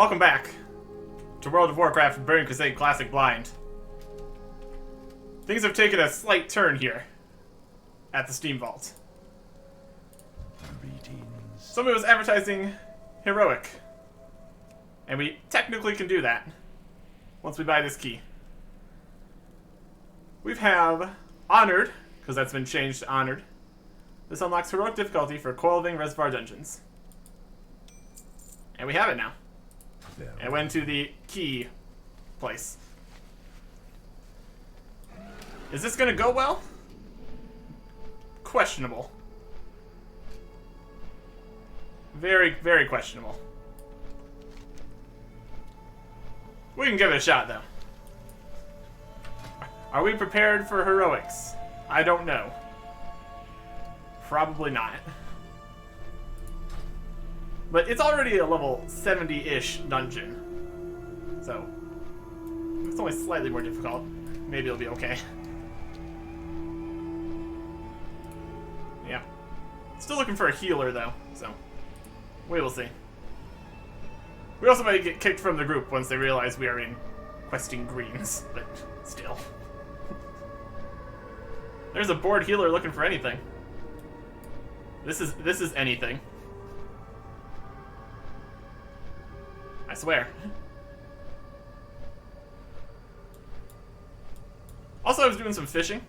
Welcome back to World of Warcraft Burning Crusade Classic Blind. Things have taken a slight turn here at the Steamvault. Somebody was advertising heroic, and we technically can do that once we buy this key. We have Honored, because that's been changed to Honored. This unlocks heroic difficulty for Coilving Reservoir Dungeons. And we have it now. And it went to the key place. Is this going to go well? Questionable. Very, very questionable. We can give it a shot, though. Are we prepared for heroics? I don't know. Probably not. But it's already a level 70-ish dungeon. So, it's only slightly more difficult. Maybe it'll be okay. Yeah. Still looking for a healer, though, so we will see. We also might get kicked from the group once they realize we are in questing greens, but still. There's a bored healer looking for anything. This is anything. I swear. Also, I was doing some fishing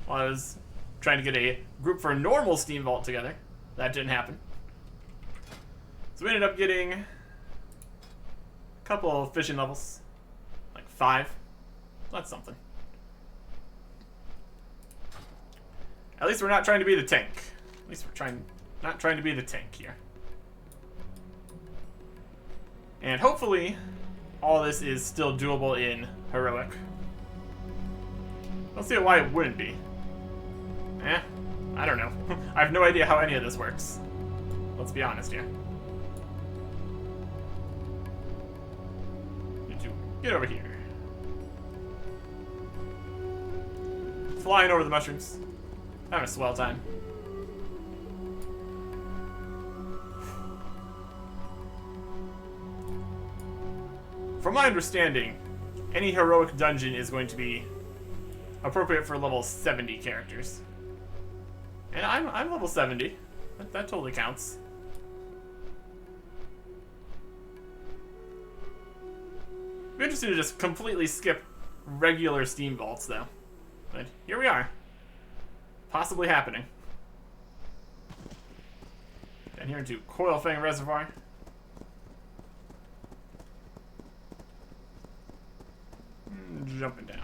while I was trying to get a group for a normal Steamvault together. That didn't happen. So we ended up getting a couple of fishing levels. Like 5. That's something. At least we're not trying to be the tank. At least we're not trying to be the tank here. And hopefully, all this is still doable in heroic. Don't see why it wouldn't be. I don't know. I have no idea how any of this works. Let's be honest here. Need to get over here. Flying over the mushrooms. Having a swell time. From my understanding, any heroic dungeon is going to be appropriate for level 70 characters. And I'm level 70. That totally counts. Be interesting to just completely skip regular Steamvaults, though. But here we are. Possibly happening. Down here into Coilfang Reservoir. Jumping down.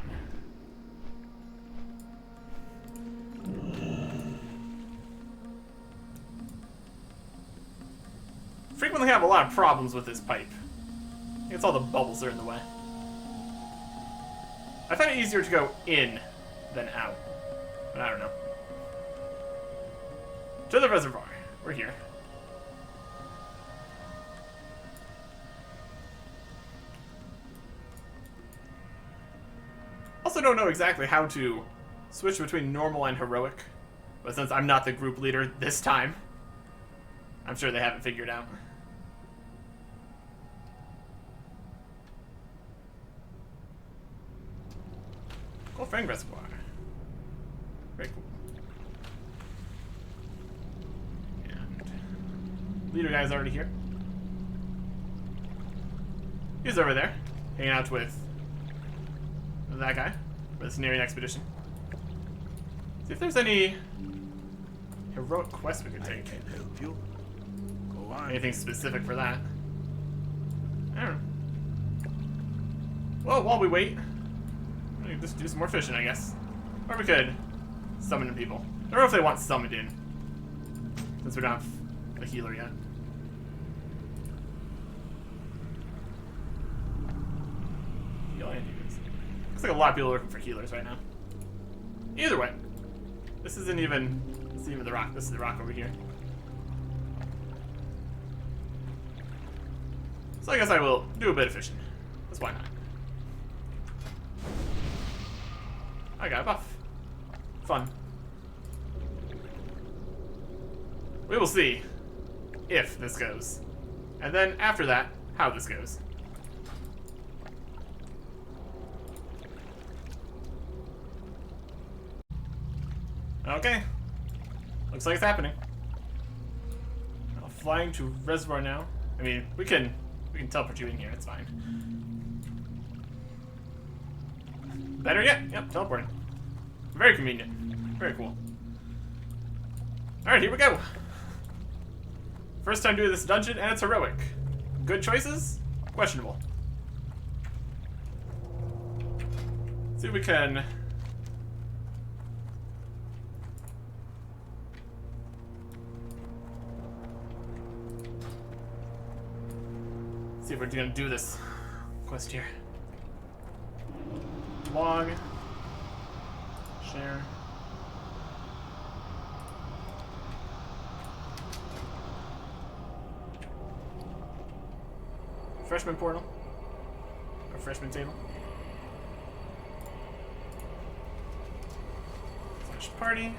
Frequently have a lot of problems with this pipe. I think it's all the bubbles that are in the way. I find it easier to go in than out. But I don't know. To the reservoir. We're here. Also don't know exactly how to switch between normal and heroic. But since I'm not the group leader this time, I'm sure they haven't figured out. Coilfang Reservoir. Very cool. And leader guy's already here. He's over there, hanging out with that guy for this nearing expedition. See if there's any heroic quest we could take. I can help you. Go on. Anything specific for that? I don't know. Well, while we wait, we can just do some more fishing, I guess. Or we could summon in people. I don't know if they want summoned in, since we don't have a healer yet. Heal and use. Looks like a lot of people are looking for healers right now. Either way, this isn't even the rock. This is the rock over here. So I guess I will do a bit of fishing. That's why not. I got a buff. Fun. We will see if this goes. And then after that, how this goes. Okay. Looks like it's happening. Flying to reservoir now. I mean, we can teleport you in here. It's fine. Better yet, yep, teleporting. Very convenient. Very cool. All right, here we go. First time doing this dungeon, and it's heroic. Good choices? Questionable. See if we can. See if we're gonna do this quest here. Log. Share. Freshman portal. Or freshman table. Slash party.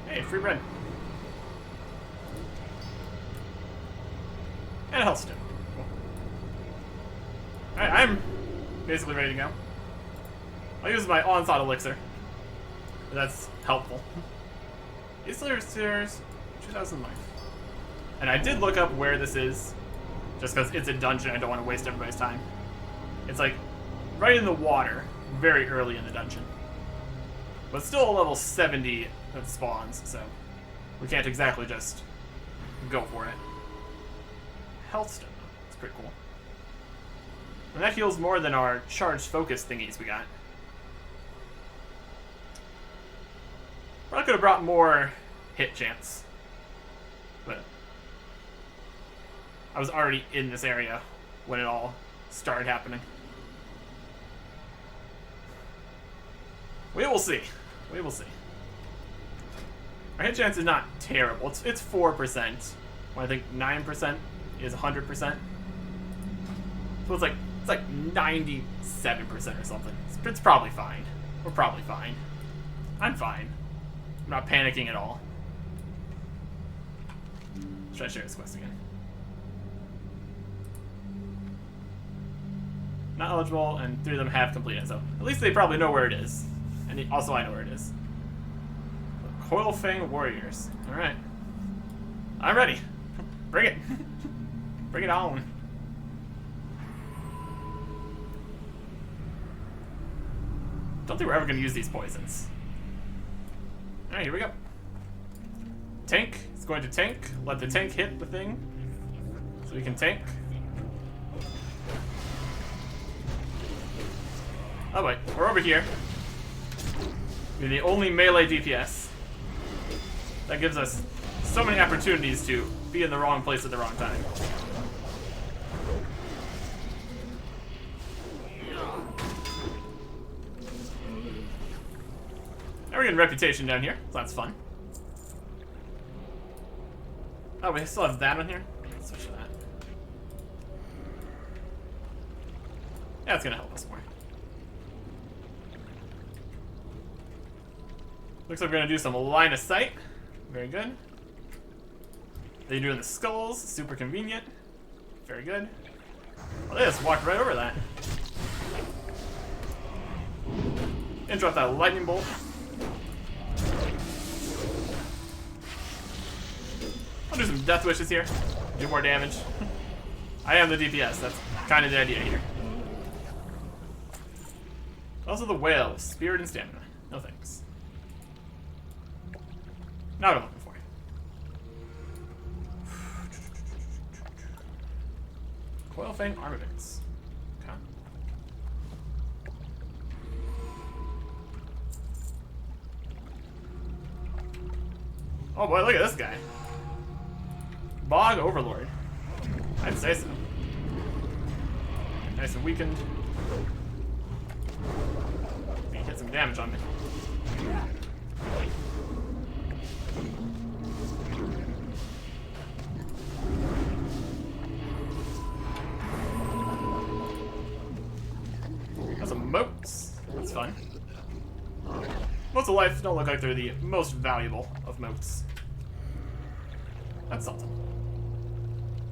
Hey, free bread. And a health stone. Cool. Alright, I'm basically ready to go. I'll use my onslaught elixir. That's helpful. Eastler Stairs, 2,000 life. And I did look up where this is, just because it's a dungeon, I don't want to waste everybody's time. It's like right in the water, very early in the dungeon. But still a level 70 that spawns, so we can't exactly just go for it. Health stone, that's pretty cool. And that heals more than our charged focus thingies we got. Probably could have brought more hit chance, but I was already in this area when it all started happening. We will see. We will see. Our hit chance is not terrible. It's 4%. When I think 9% is 100%. So it's like 97% or something. It's probably fine. We're probably fine. I'm fine. I'm not panicking at all. Let's try to share this quest again. Not eligible, and 3 of them have completed, so at least they probably know where it is. And also I know where it is. Coilfang Warriors. Alright. I'm ready. Bring it. Bring it on. Don't think we're ever going to use these poisons. Alright, here we go. Tank is going to tank. Let the tank hit the thing. So we can tank. Oh wait, we're over here. We're the only melee DPS. That gives us so many opportunities to be in the wrong place at the wrong time. Now we're getting reputation down here, so that's fun. Oh, we still have that on here? Let's switch to that. Yeah, it's gonna help us more. Looks like we're gonna do some line of sight. Very good. They do in the skulls, super convenient. Very good. Well, they just walked right over that. Interrupt that lightning bolt. I'll do some death wishes here. Do more damage. I am the DPS, that's kind of the idea here. Also the whale, spirit and stamina. No thanks. Not what I'm looking for. Coilfang armaments. Okay. Oh boy, look at this guy. Bog Overlord. I'd say so. Nice and weakened. He hit some damage on me. Got some moats. That's fun. Moats of life don't look like they're the most valuable of moats. That's something.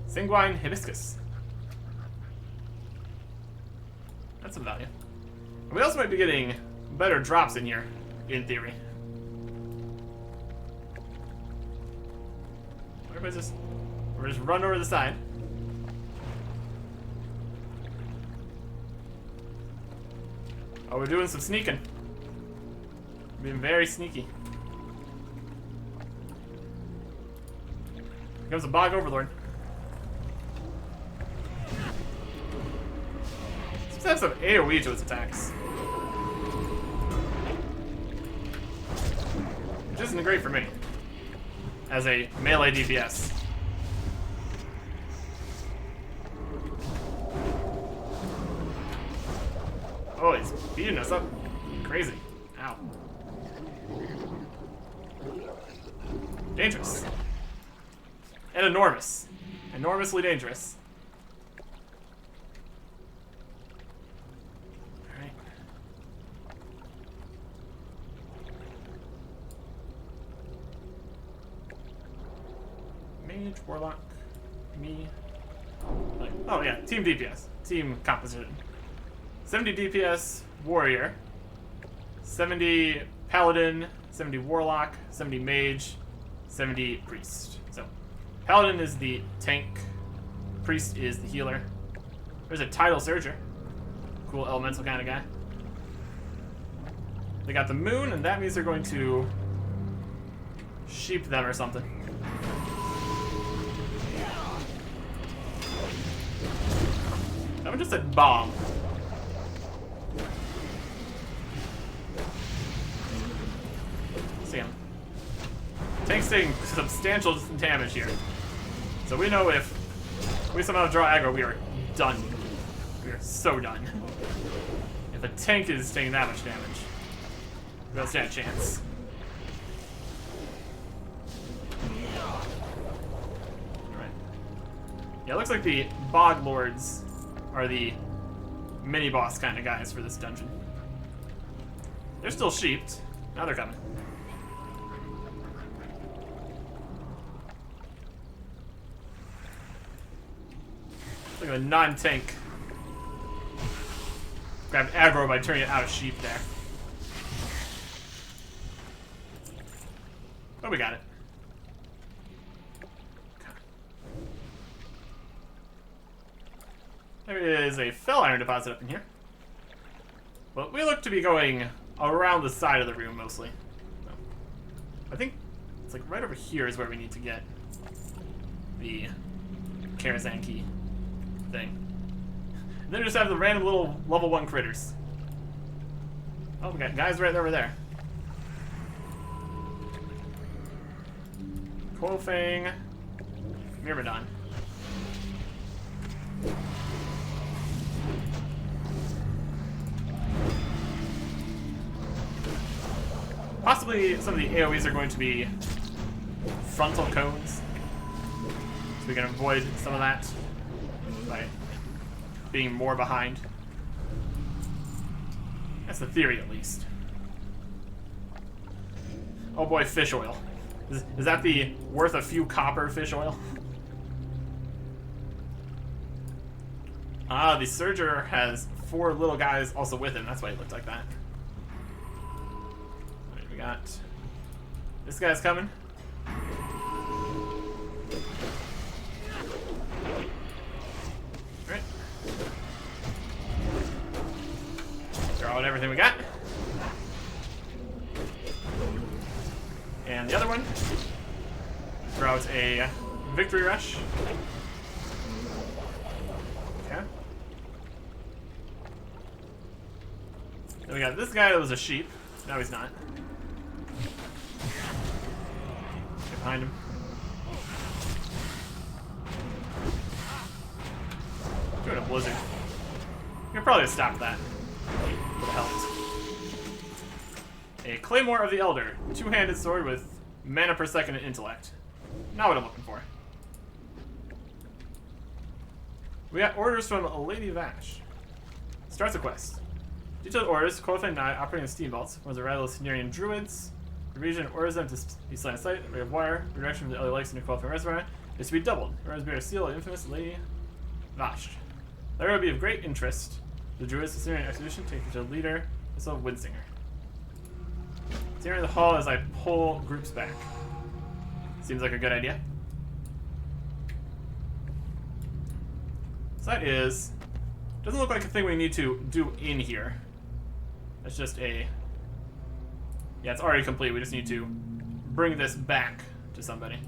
Sanguine hibiscus. That's some value. We also might be getting better drops in here, in theory. Everybody's just... We're just run over the side. Oh, we're doing some sneaking. Being very sneaky. Here comes a Bog Overlord. Seems to have some AoE to its attacks. Which isn't great for me. As a melee DPS. Oh, he's beating us up. Crazy. Ow. Dangerous. And enormous. Enormously dangerous. Alright. Mage, Warlock, me. Oh yeah, team DPS. Team composition. 70 DPS, Warrior. 70 Paladin, 70 Warlock, 70 Mage, 70 Priest. So, Paladin is the tank, Priest is the healer. There's a Tidal Surger. Cool elemental kind of guy. They got the moon, and that means they're going to sheep them or something. That one just said bomb. See him. Tank's taking substantial damage here. So we know if we somehow draw aggro, we are done. We are so done. If a tank is taking that much damage, we don't stand a chance. Alright. Yeah, it looks like the Bog Lords are the mini-boss kind of guys for this dungeon. They're still sheeped. Now they're coming. Look at a non-tank. Grab aggro by turning it out of sheep there. Oh, we got it. There is a fell iron deposit up in here. Well, we look to be going around the side of the room mostly. So, I think it's like right over here is where we need to get the Karazhan key thing. And then we just have the random little level 1 critters. Oh, we got guys right over there. Coilfang, Myrmidon. Possibly some of the AoEs are going to be frontal cones. So we can avoid some of that by being more behind. That's the theory, at least. Oh boy, fish oil. Is that the worth a few copper fish oil? Ah, the Surger has 4 little guys also with him. That's why he looked like that. Alright, we got... This guy's coming. Alright. Throw out everything we got. And the other one, throw out a victory rush. Okay. Then we got this guy that was a sheep. Now he's not. Get behind him. blizzard. You could probably have stopped that. Would have helped. A Claymore of the Elder. Two-handed sword with mana per second and intellect. Not what I'm looking for. We got orders from Lady Vash. Starts a quest. Detailed orders, qualified knight operating in Steamvault, was a rather of Cenarian druids. The region orders them to be slain at sight, a ray of wire, redirection from the Elder Lakes into qualified reservoir is to be doubled. Orders bear a seal of infamous Lady Vash. There will be of great interest. The druids of Cenarian expedition take to the leader, this of Windsinger. Enter the hall as I pull groups back. Seems like a good idea. So that is... doesn't look like a thing we need to do in here. That's just a... yeah, it's already complete. We just need to bring this back to somebody.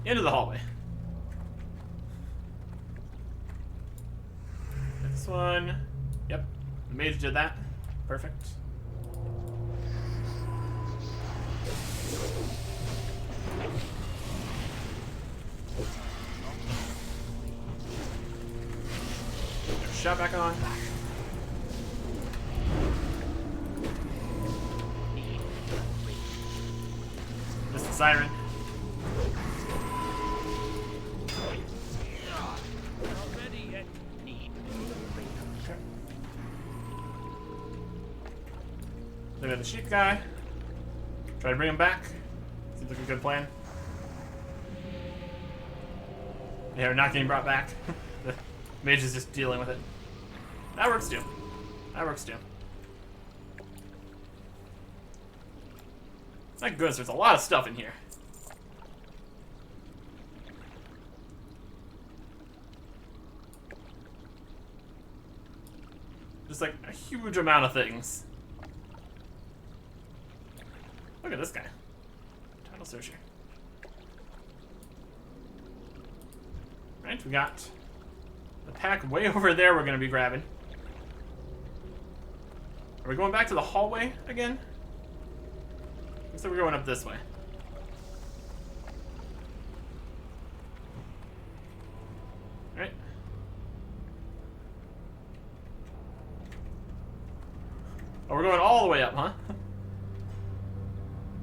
Into the hallway. This one... yep, the mage did that. Perfect. Shot back on. Missed the siren. Look at the sheep guy. Try to bring him back. Seems like a good plan. Yeah, we're not getting brought back. The mage is just dealing with it. That works too. That works too. Thank goodness there's a lot of stuff in here. Just like a huge amount of things. Look at this guy. Title searcher. Right, we got the pack way over there we're going to be grabbing. Are we going back to the hallway again? Looks like we're going up this way. Right. Oh, we're going all the way up, huh?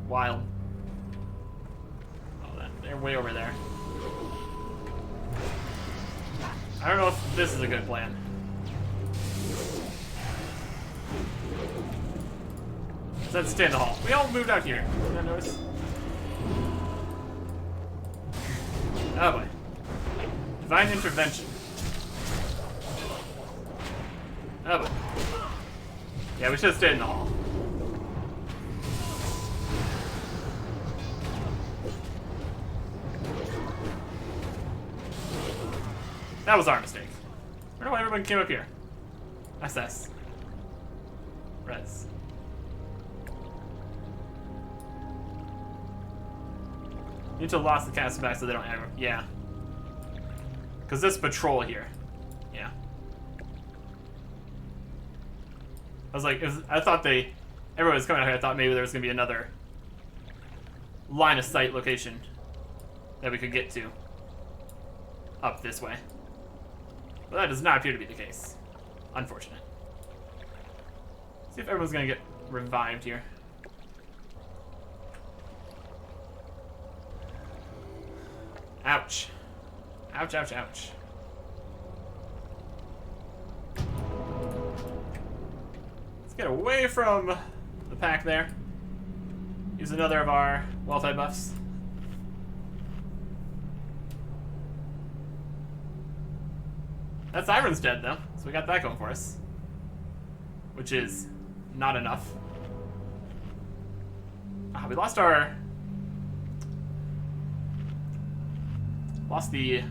Wild. Oh, they're way over there. I don't know if this is a good plan. Let's stay in the hall. We all moved out here. Did I notice? Oh boy. Divine intervention. Oh boy. Yeah, we should have stayed in the hall. That was our mistake. I don't know why everyone came up here. SS. Res. Need to lost the cast back so they don't ever. Yeah. Because this patrol here. Yeah. I was like, I thought everyone was coming out here. I thought maybe there was going to be another line of sight location that we could get to up this way. But that does not appear to be the case. Unfortunate. See if everyone's going to get revived here. Ouch. Ouch, ouch, ouch. Let's get away from the pack there. Use another of our well-fed buffs. That siren's dead, though, so we got that going for us. Which is not enough. We lost our... lost the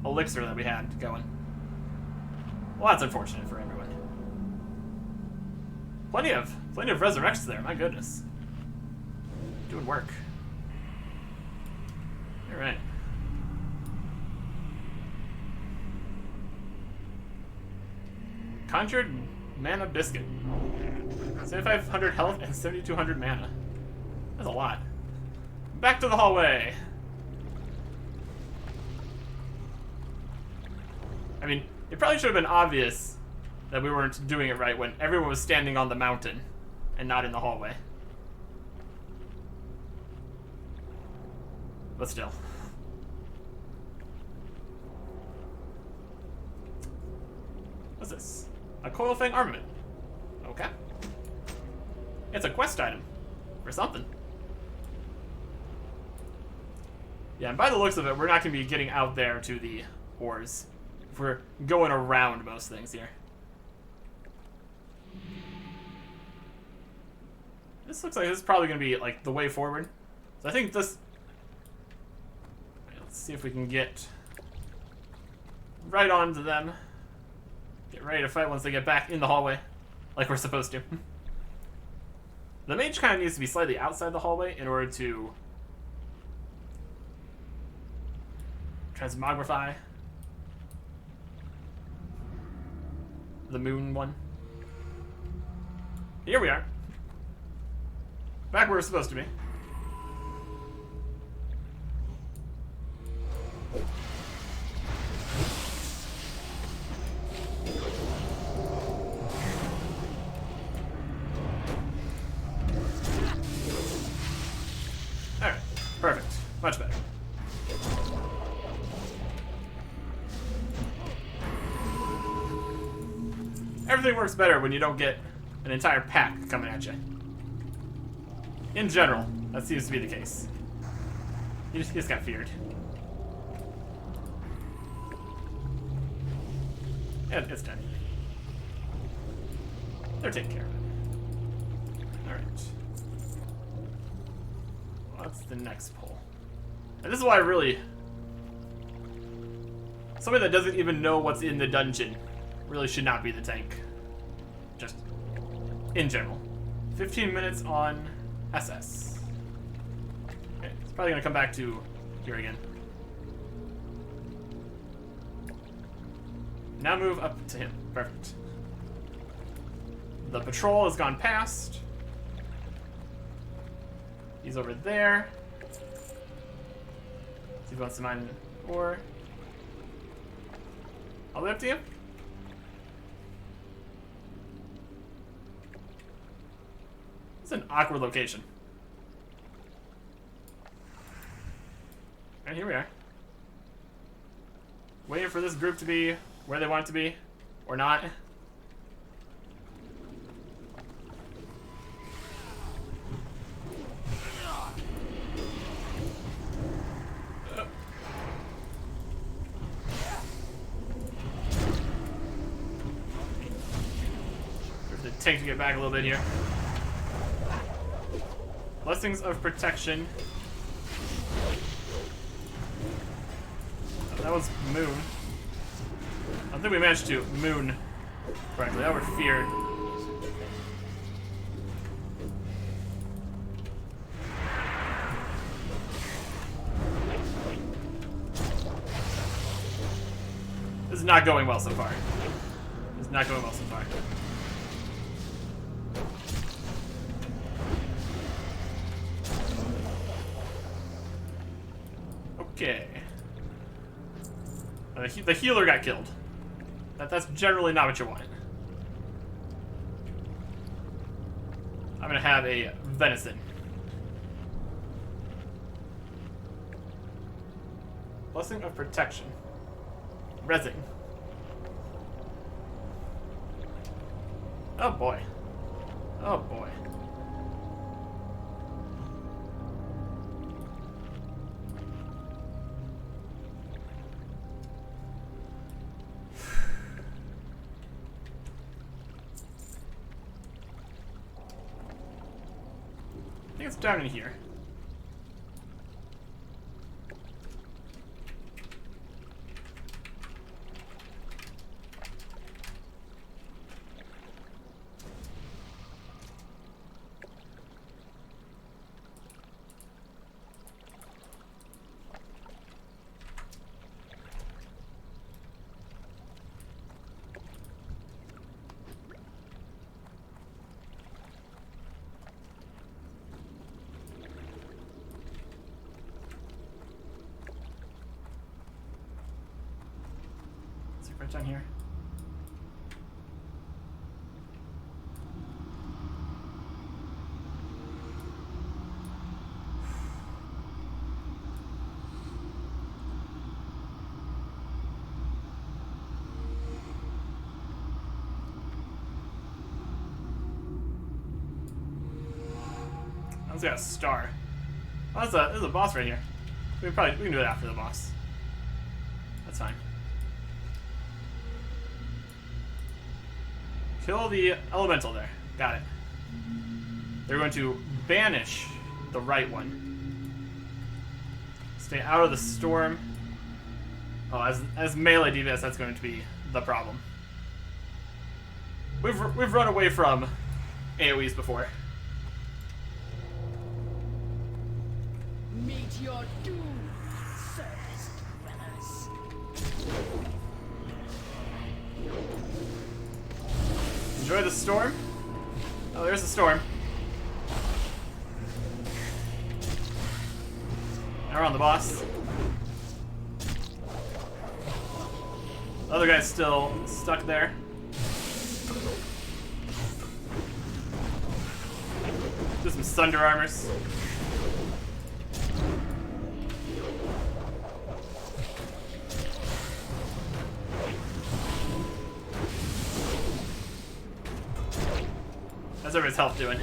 elixir that we had going. Well, that's unfortunate for everyone. Plenty of resurrects there, my goodness. Doing work. Alright. Conjured mana biscuit. 7,500 health and 7,200 mana. That's a lot. Back to the hallway. I mean, it probably should have been obvious that we weren't doing it right when everyone was standing on the mountain and not in the hallway. But still. What's this? A coil fang armament. Okay. It's a quest item. Or something. Yeah, and by the looks of it, we're not going to be getting out there to the ores. If we're going around most things here. This looks like this is probably going to be, like, the way forward. So I think this... Let's see if we can get right onto them. Get ready to fight once they get back in the hallway. Like we're supposed to. The mage kind of needs to be slightly outside the hallway in order to transmogrify the moon one. Here we are. Back where we're supposed to be. Alright, perfect. Much better. Everything works better when you don't get an entire pack coming at you. In general, that seems to be the case. He just got feared. And it's dead. They're taking care of it. Alright. What's the next pull? And this is why I really... Somebody that doesn't even know what's in the dungeon really should not be the tank. Just in general. 15 minutes on SS. Okay, it's probably gonna come back to here again. Now move up to him. Perfect. The patrol has gone past. He's over there. See if he wants to mine ore. All the way up to you. It's an awkward location. And here we are. Waiting for this group to be where they want it to be, or not. There's the tank to get back a little bit here. Blessings of protection. Oh, that was moon. I don't think we managed to moon correctly. That were feared. This is not going well so far. This is not going well so far. Okay. The healer got killed. That's generally not what you want. I'm gonna have a venison. Blessing of protection. Resin. Oh boy. Oh boy. I think it's down in here. Right down here. It's got a star. Oh, there's a boss right here. We can do it after the boss. That's fine. Kill the elemental there. Got it. They're going to banish the right one. Stay out of the storm. Oh, as melee DPS, that's going to be the problem. We've run away from AoEs before. Meet your doom, surface dwellers. Enjoy the storm. Oh, there's the storm. Now we're on the boss. The other guy's still stuck there. Do some thunder armors. How's everybody's health doing?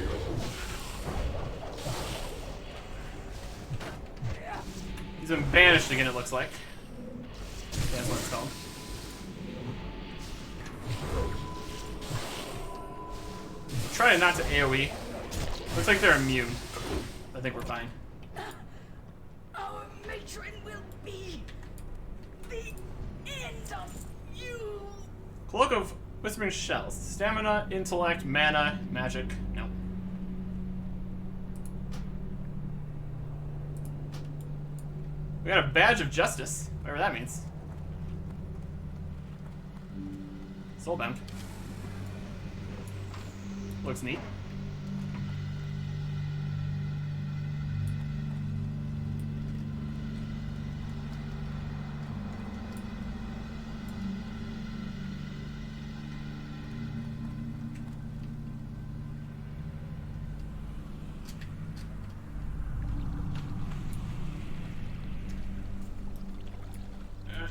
He's been banished again, it looks like. Yeah, that's what it's called. Try not to AoE. Looks like they're immune. I think we're fine. Our matron will be the end of you. Cloak of Whispering Shells. Stamina, intellect, mana, magic. No. We got a badge of justice. Whatever that means. Soulbound. Looks neat.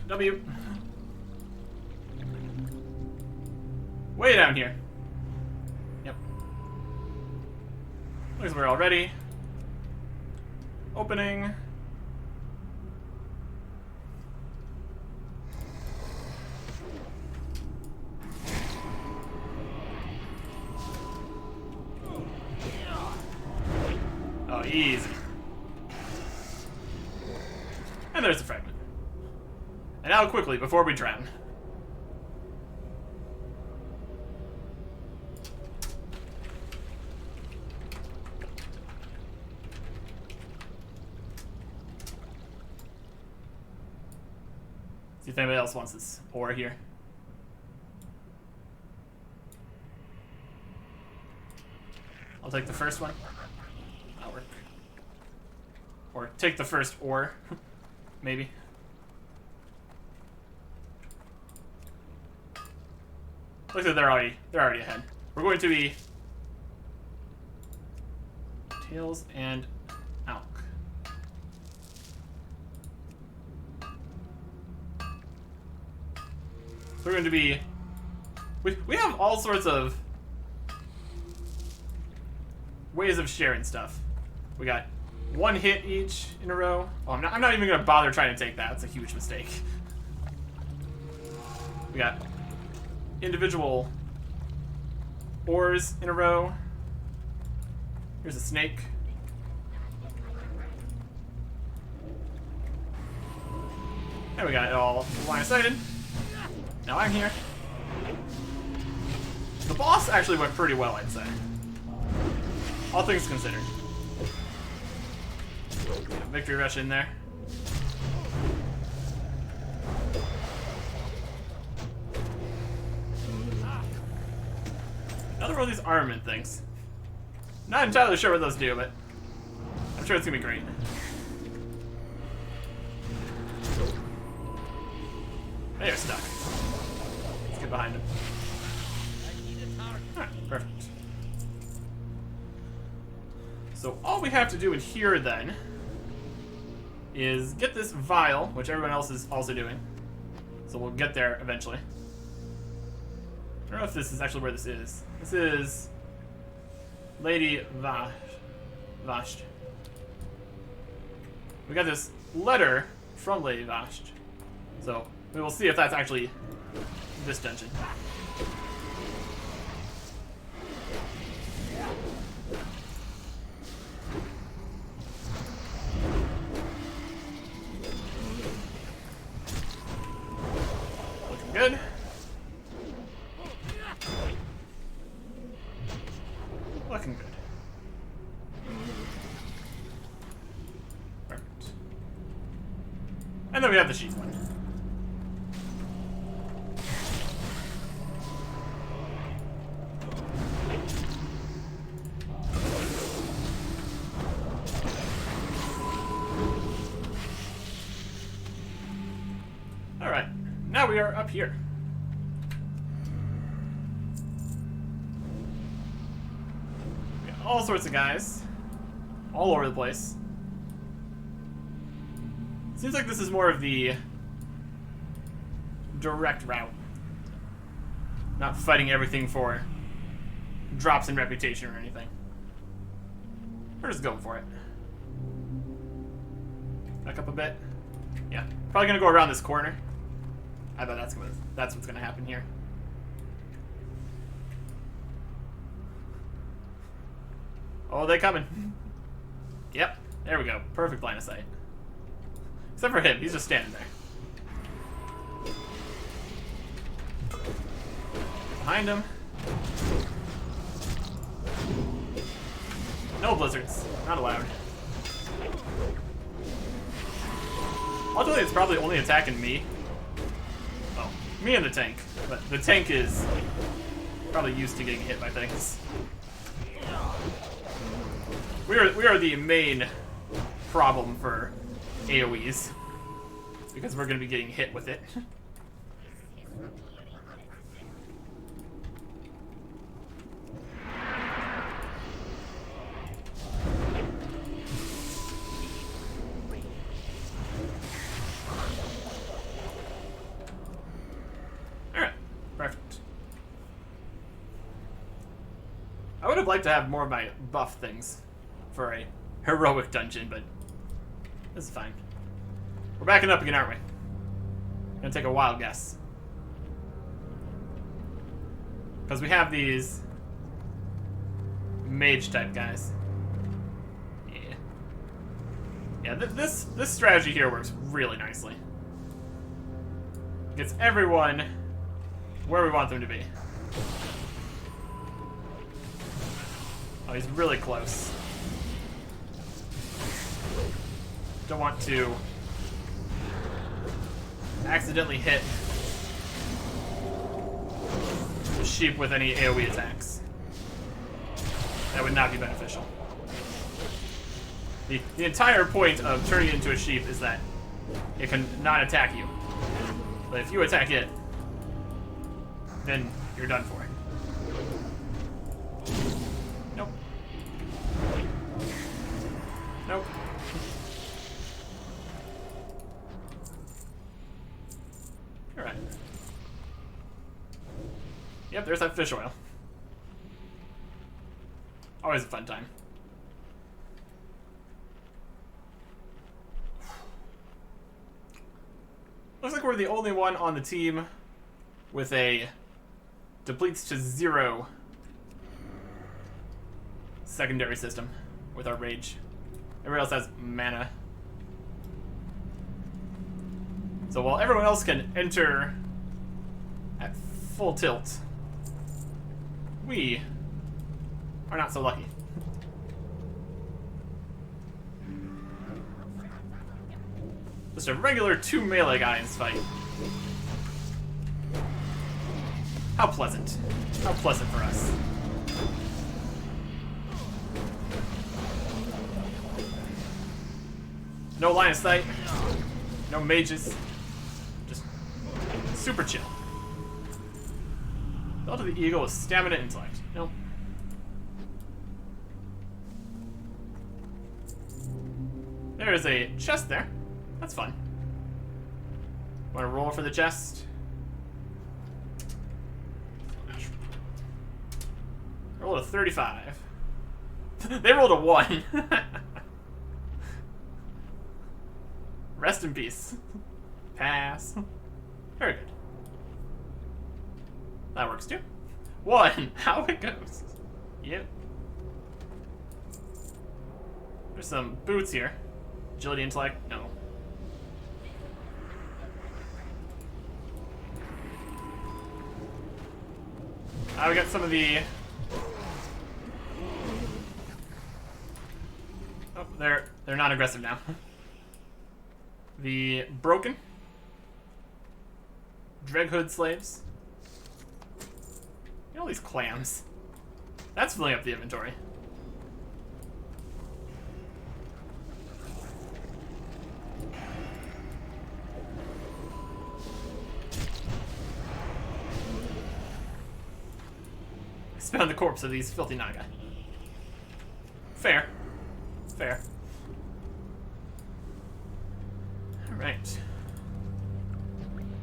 W. Way down here. Yep. Looks like we're all ready. Opening. Oh, easy. And there's the fragment. And now quickly, before we drown. See if anybody else wants this ore here. I'll take the first one. That'll work. Or take the first ore, maybe. Looks like they're already ahead. We're going to be Tails and Alk. So we're going to be we have all sorts of ways of sharing stuff. We got one hit each in a row. Oh, I'm not even gonna bother trying to take that. It's a huge mistake. We got individual ores in a row. Here's a snake. And we got it all line of sighted. Now I'm here. The boss actually went pretty well, I'd say. All things considered. Victory rush in there. Another one of these armament things. Not entirely sure what those do, but I'm sure it's gonna be great. They're stuck. behind him. Alright, perfect. So all we have to do in here then is get this vial, which everyone else is also doing. So we'll get there eventually. I don't know if this is actually where this is. This is Lady Vasht. We got this letter from Lady Vasht. So we will see if that's actually this dungeon. Looking good. Looking good. Perfect. And then we have the sheep one. Alright, now we are up here. We got all sorts of guys. All over the place. Seems like this is more of the direct route. Not fighting everything for drops in reputation or anything. We're just going for it. Back up a bit. Yeah. Probably gonna go around this corner. I bet that's what's gonna happen here. Oh, they coming. Yep. There we go. Perfect line of sight. Except for him, he's just standing there. Behind him. No blizzards. Not allowed. Ultimately, it's probably only attacking me. Oh, me and the tank. But the tank is probably used to getting hit by things. We are the main problem for AoEs. Because we're going to be getting hit with it. Alright, perfect. I would have liked to have more of my buff things for a heroic dungeon, but this is fine. We're backing up again, aren't we? Gonna take a wild guess. Because we have these mage type guys. Yeah. Yeah, this strategy here works really nicely. Gets everyone where we want them to be. Oh, he's really close. Don't want to accidentally hit the sheep with any AoE attacks. That would not be beneficial. The entire point of turning it into a sheep is that it can not attack you. But if you attack it, then you're done for. Nope. Nope. Alright. Yep, there's that fish oil. Always a fun time. Looks like we're the only one on the team with a depletes to 0 secondary system with our rage. Everyone else has mana. So while everyone else can enter at full tilt, we are not so lucky. Just a regular 2 melee guys fight. How pleasant. How pleasant for us. No line of sight. No mages. Just super chill. Fell to the eagle with stamina intellect. Nope. There is a chest there. That's fun. Want to roll for the chest? I rolled a 35. They rolled a 1. Rest in peace. Pass. Very good. That works too. 1. How it goes. Yep. There's some boots here. Agility, intellect, no. We got some of the... Oh, they're not aggressive now. The broken Dreadhood slaves. All these clams. That's filling up the inventory. I found the corpse of these filthy Naga. Fair. Fair. Alright.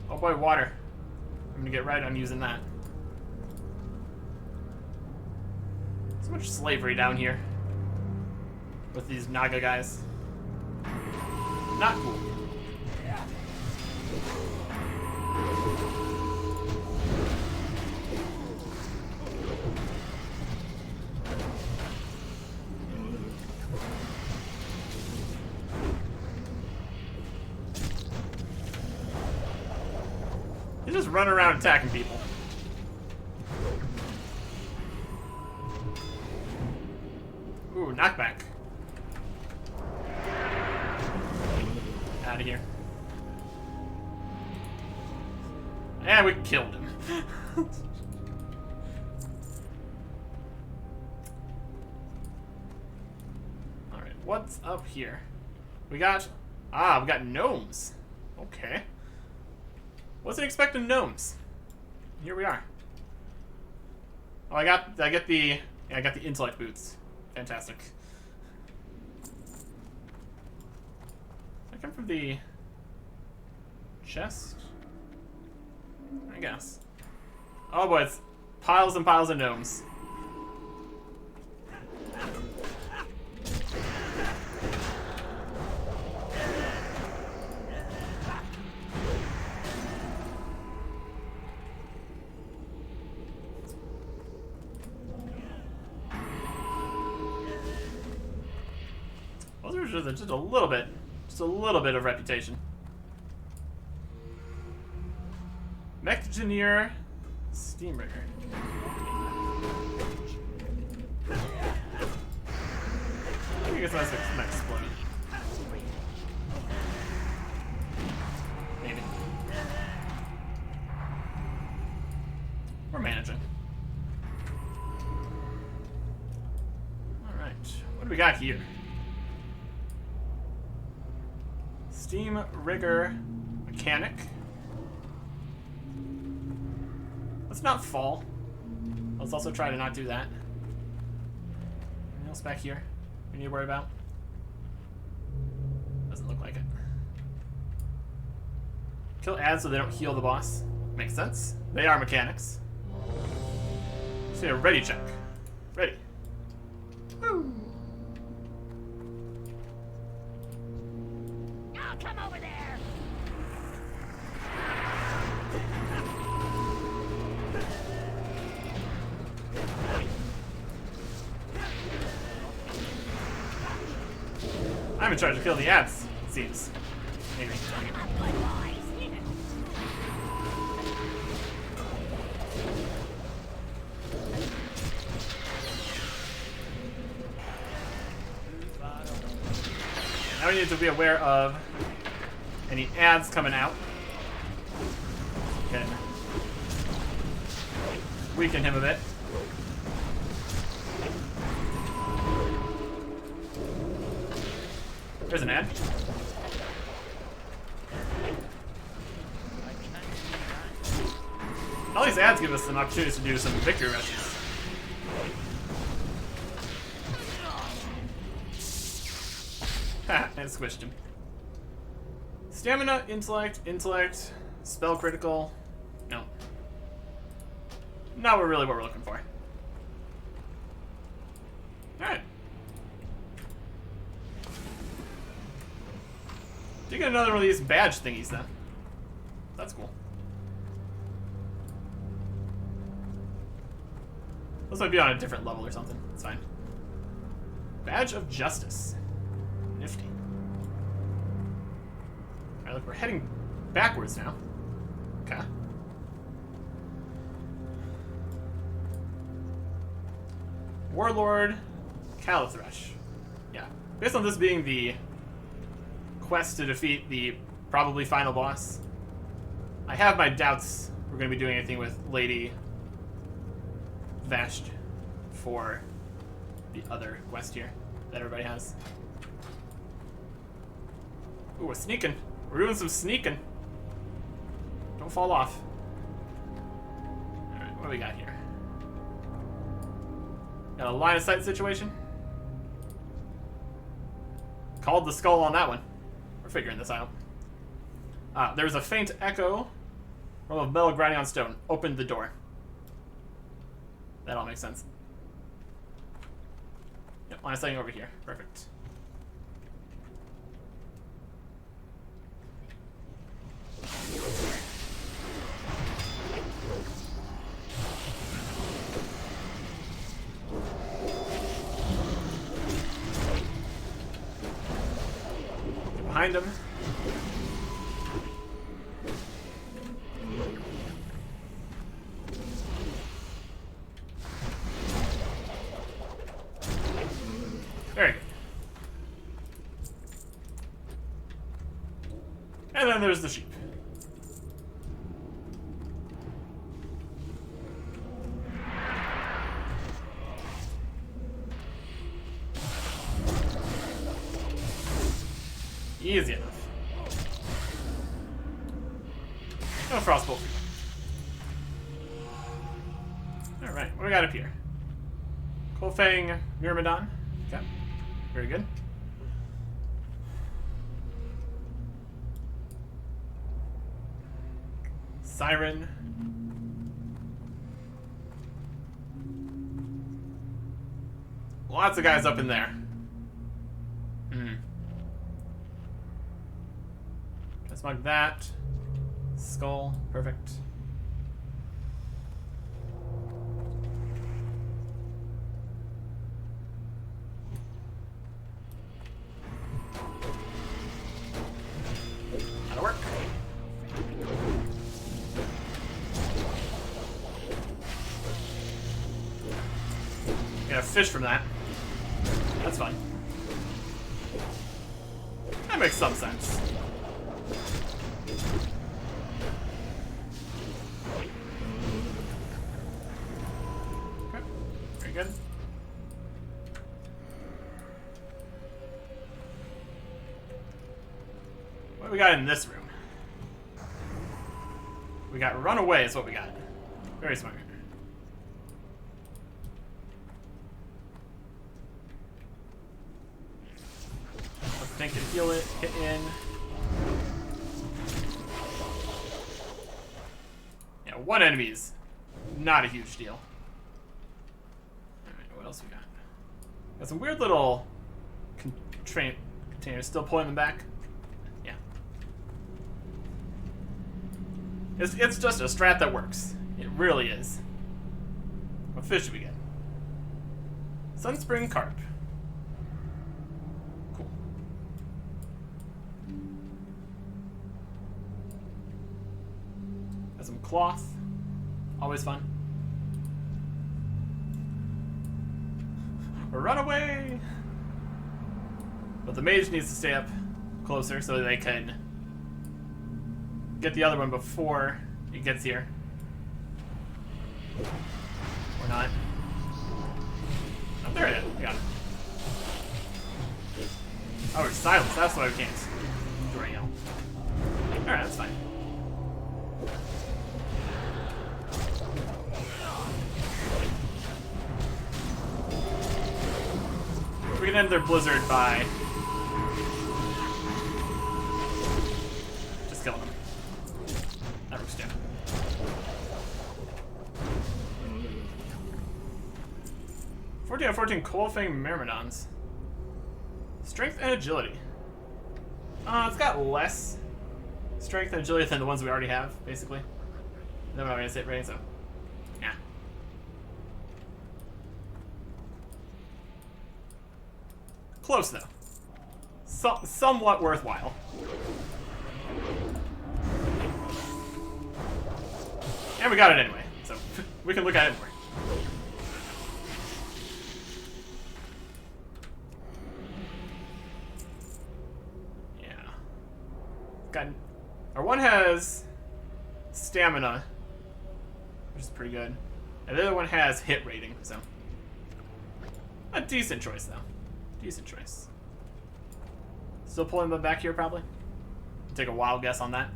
Oh boy, water. I'm gonna get right on using that. So much slavery down here with these Naga guys. Not cool. They just run around attacking people. Ooh, knockback. Out of here. And we killed him. Alright, what's up here? We got gnomes. Okay. Wasn't expecting gnomes. Here we are. Oh, I got the intellect boots. Fantastic. I come from the chest, I guess. Oh boy, it's piles and piles of gnomes. Those are just a little bit of reputation. Mech Engineer, Steam Rigger. I guess that's an explosion. Maybe. We're managing. Alright, what do we got here? Steam Rigger Mechanic. Let's not fall. Let's also try to not do that. Anything else back here we need to worry about? Doesn't look like it. Kill ads so they don't heal the boss. Makes sense. They are mechanics. Let's do a ready check. Ready. Woo! Come over there! I'm in charge of killing the ads, it seems. Maybe. Now we need to be aware of any ads coming out. Okay. Weaken him a bit. There's an ad. Not these ads give us some opportunities to do some victory rushes. Ha, and squished him. Stamina, intellect, spell critical. No. Not really what we're looking for. Alright. Did you get another one of these badge thingies then? That's cool. Those might be on a different level or something. It's fine. Badge of Justice. Nifty. Alright, look, we're heading backwards now. Okay. Warlord Calithresh. Yeah. Based on this being the quest to defeat the probably final boss, I have my doubts we're going to be doing anything with Lady Vashj for the other quest here that everybody has. Ooh, we're sneaking. We're doing some sneaking. Don't fall off. Alright, what do we got here? Got a line of sight situation. Called the skull on that one. We're figuring this out. There's a faint echo. Roll of metal grinding on stone. Opened the door. That all makes sense. Yep, line of sighting over here. Perfect. Get behind him. Very good. And then there's the sheep. Easy enough. No frostbolt. Alright, what do we got up here? Kolfang Myrmidon. Okay. Very good. Siren. Lots of guys up in there. Smug that. Skull. Perfect. That'll work. Get a fish from that. That's fine. That makes some sense. Okay, very good. What do we got in this room? We got runaway is what we got. Very smart. Think and heal it, hit in. Yeah, one enemy's not a huge deal. Alright, what else we got? Got some weird little containers, still pulling them back. Yeah. It's just a strat that works. It really is. What fish did we get? Sunspring carp. Some cloth, always fun. Run away! But the mage needs to stay up closer so they can get the other one before it gets here. Or not. Oh, there it is. We got it. Oh, we're silenced. That's why we can't do right now. Alright, that's fine. can end their blizzard by just killing them. That works too. Out of 14 Coalfang Myrmidons. Strength and agility. It's got less strength and agility than the ones we already have, basically. Then we're not gonna hit rating, so yeah. Close though. Somewhat worthwhile. And we got it anyway, so we can look at it more. Our one has stamina, which is pretty good, and the other one has hit rating, so a decent choice though. Decent choice. Still pulling them back here probably. Take a wild guess on that.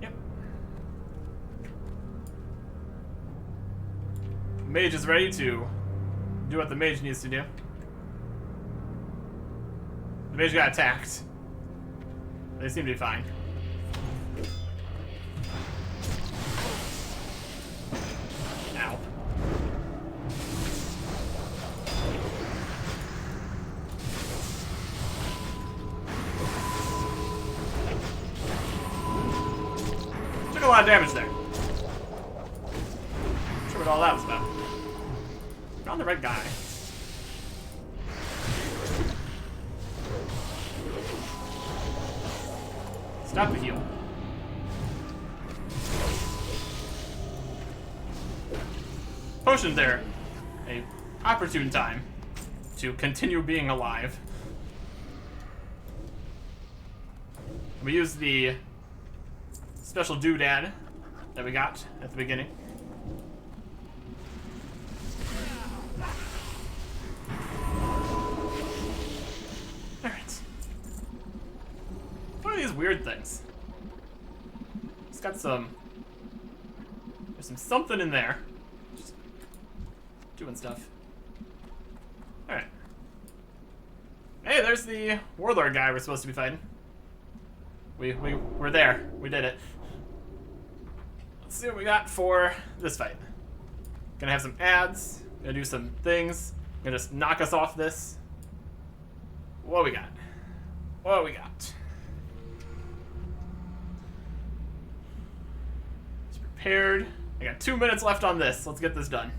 Yep. Mage is ready to do what the mage needs to do. The mage got attacked. They seem to be fine. Ow. Took a lot of damage there. Not sure what all that was about. Found the right guy. Stop the heal. Potion there. A opportune time to continue being alive. We use the special doodad that we got at the beginning. These weird things. It's got some. There's some something in there. Just doing stuff. Alright. Hey, there's the warlord guy we're supposed to be fighting. We're there. We did it. Let's see what we got for this fight. Gonna have some ads. Gonna do some things. Gonna just knock us off this. What we got? What we got? Prepared. I got 2 minutes left on this. Let's get this done.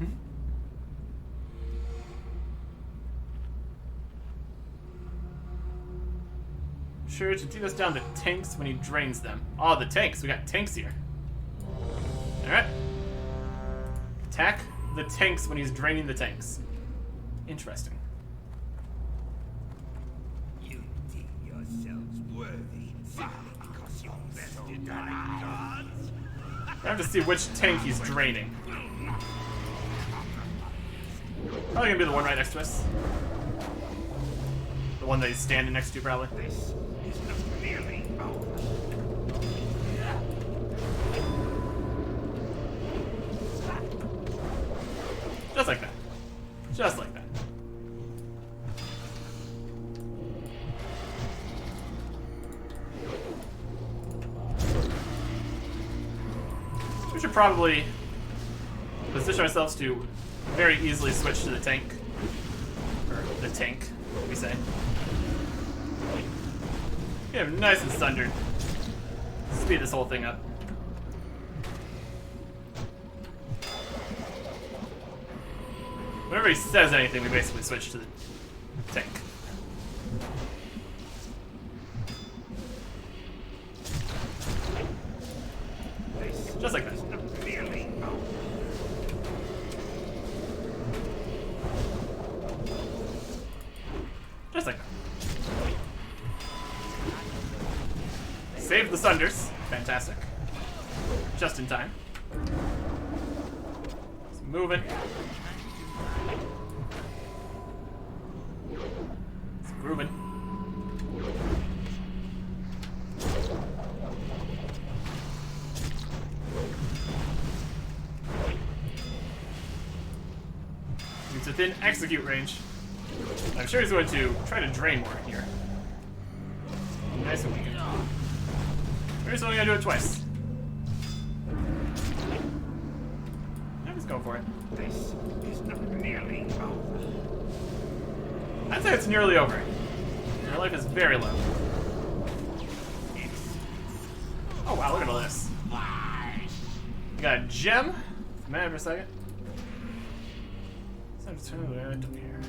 Sure to do this down to tanks when he drains them. Oh, the tanks. We got tanks here. Alright. Attack the tanks when he's draining the tanks. Interesting. You deem yourselves worthy simply because you're better than gods? I have to see which tank he's draining. Probably gonna be the one right next to us. The one that he's standing next to, probably. This is not merely over. Just like that. Just like that. We should probably position ourselves to very easily switch to the tank. Or the tank, we say. Get him nice and sundered. Speed this whole thing up. Whenever he says anything, we basically switch to the tank. Just like that. Just like that. Save the Sunders. Fantastic. Just in time. It's moving. It's grooving. It's within execute range. I'm sure he's going to try to drain more here. Nice and weakened. We're just only gonna do it twice. Yeah, let's go for it. This is not nearly over. I'd say it's nearly over. Your life is very low. Oh wow, look at all this. We got a gem. Man, for a second. Let's turn it right up here.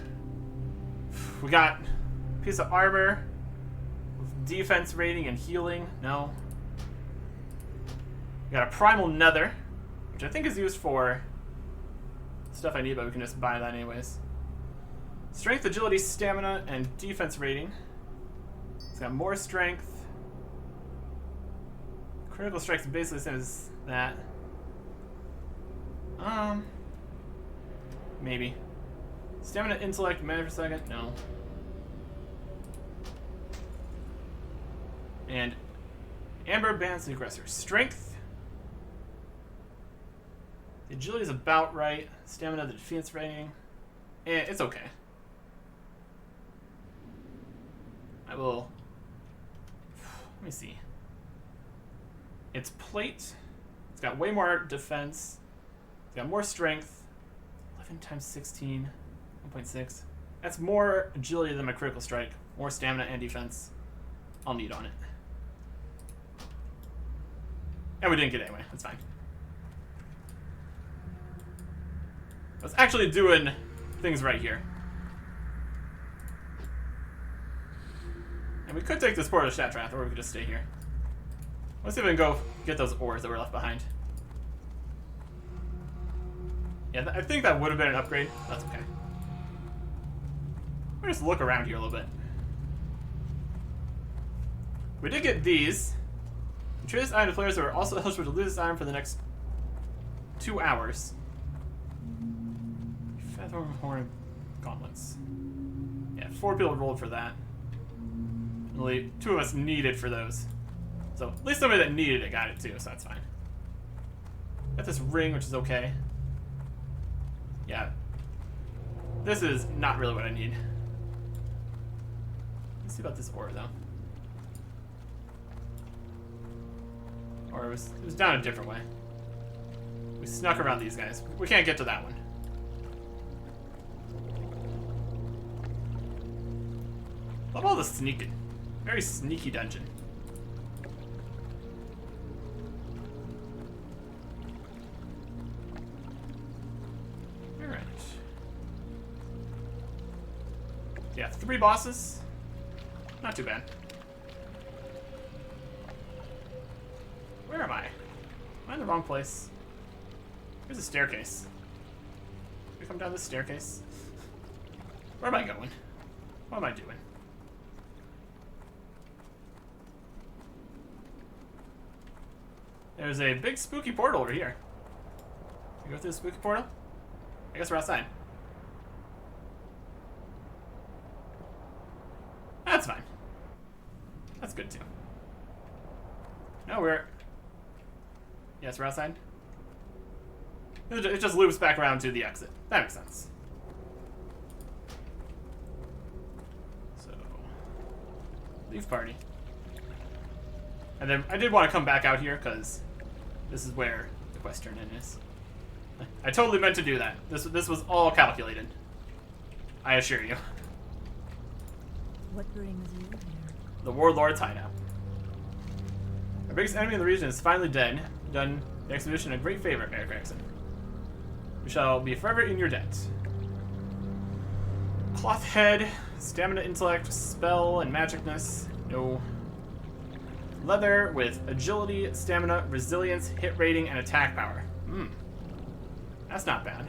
We got a piece of armor with defense rating and healing. No. We got a primal nether, which I think is used for stuff I need, but we can just buy that anyways. Strength, agility, stamina, and defense rating. It's got more strength. Critical strike's basically the same as that. Maybe. Stamina, intellect, mana per second? No. And Amber, Balance, and Aggressor. Strength. The agility is about right. Stamina, the defense rating. It's okay. I will... Let me see. It's plate. It's got way more defense. It's got more strength. 11 times 16. 1.6. That's more agility than my critical strike. More stamina and defense. I'll need on it. And we didn't get it anyway. That's fine. Let's actually doing things right here. And we could take this port of Shatrath, or we could just stay here. Let's see if we can go get those ores that were left behind. Yeah, I think that would have been an upgrade. That's okay. We'll just look around here a little bit. We did get these. Trade this item to players who are also eligible to lose this item for the next 2 hours. Featherhorn Horn Gauntlets. Yeah, 4 people rolled for that. Only 2 of us needed for those. So at least somebody that needed it got it too, so that's fine. Got this ring, which is okay. Yeah. This is not really what I need. Let's see about this ore though. Or it was down a different way. We snuck around these guys. We can't get to that one. Love all the sneaking. Very sneaky dungeon. Alright. Yeah, 3 bosses. Not too bad. Where am I? Am I in the wrong place? Here's a staircase. Can we come down this staircase? Where am I going? What am I doing? There's a big spooky portal over here. Can we go through the spooky portal? I guess we're outside. That's fine. That's good too. No, we're... Yes, we're outside. It just loops back around to the exit. That makes sense. So... Leave party. And then I did want to come back out here, because this is where the quest turn in is. I totally meant to do that. This was all calculated. I assure you. What brings you here? The Warlord's hideout. Our biggest enemy in the region is finally dead. Done the expedition a great favor, Eric Erickson. We shall be forever in your debt. Cloth head, stamina, intellect, spell, and magicness. No. Leather with agility, stamina, resilience, hit rating, and attack power. That's not bad.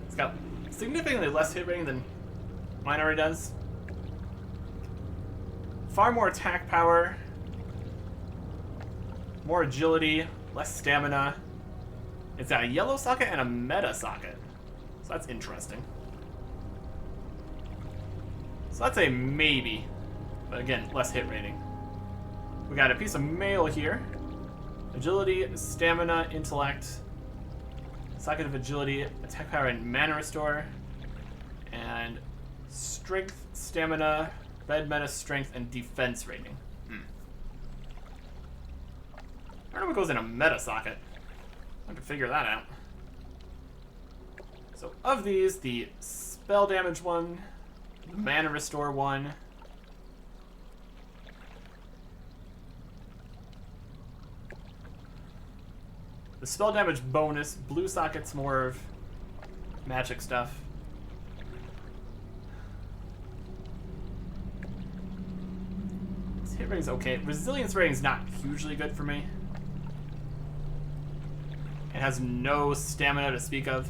It's got significantly less hit rating than mine already does. Far more attack power. More agility, less stamina. It's got a yellow socket and a meta socket. So that's interesting. So that's a maybe. But again, less hit rating. We got a piece of mail here. Agility, stamina, intellect. Socket of agility, attack power, and mana restore. And strength, stamina, red mana, strength, and defense rating. I don't know what goes in a meta socket. I have to figure that out. So of these, the spell damage one, the mana restore one, the spell damage bonus, blue socket's more of magic stuff. This hit rating's okay. Resilience rating's not hugely good for me. It has no stamina to speak of.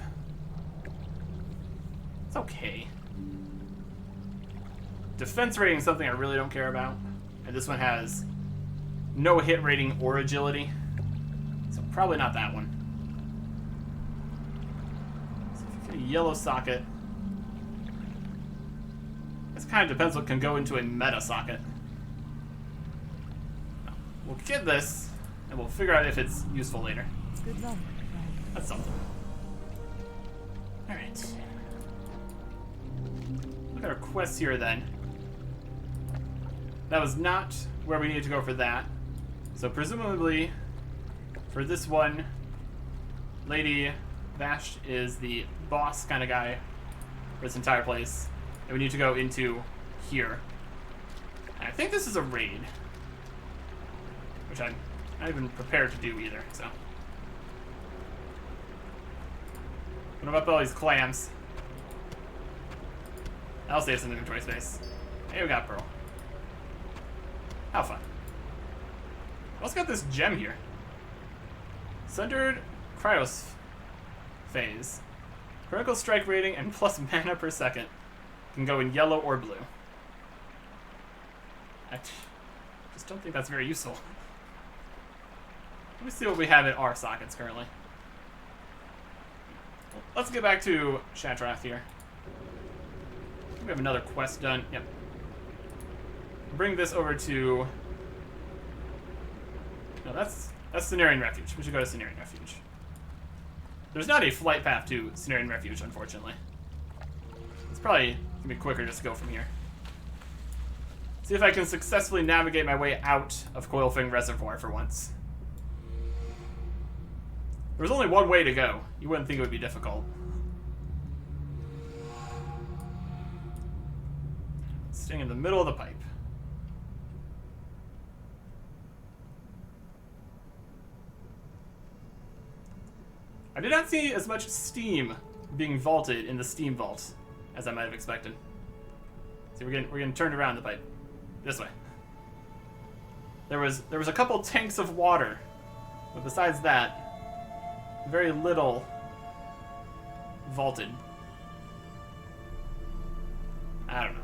It's okay. Defense rating is something I really don't care about. And this one has no hit rating or agility. So probably not that one. So if you get a yellow socket, this kind of depends what can go into a meta socket. We'll get this, and we'll figure out if it's useful later. Good luck. That's something. Alright. Look at our quests here then. That was not where we needed to go for that. So presumably, for this one, Lady Vash is the boss kind of guy for this entire place. And we need to go into here. And I think this is a raid. Which I'm not even prepared to do either, so. What about all these clams? I'll save some inventory space. Hey, we got Pearl. How fun. We also got this gem here. Sundered Cryos phase. Critical strike rating and plus mana per second. Can go in yellow or blue. I just don't think that's very useful. Let me see what we have in our sockets currently. Let's get back to Shatrath here. We have another quest done. Yep. Bring this over to... No, that's Cenarian Refuge. We should go to Cenarian Refuge. There's not a flight path to Cenarian Refuge, unfortunately. It's probably gonna be quicker just to go from here. See if I can successfully navigate my way out of Coilfang Reservoir for once. There's only one way to go. You wouldn't think it would be difficult. Staying in the middle of the pipe. I did not see as much steam being vaulted in the Steamvault as I might have expected. See, we're getting turned around the pipe. This way. There was a couple tanks of water, but besides that, very little vaulted. I don't know.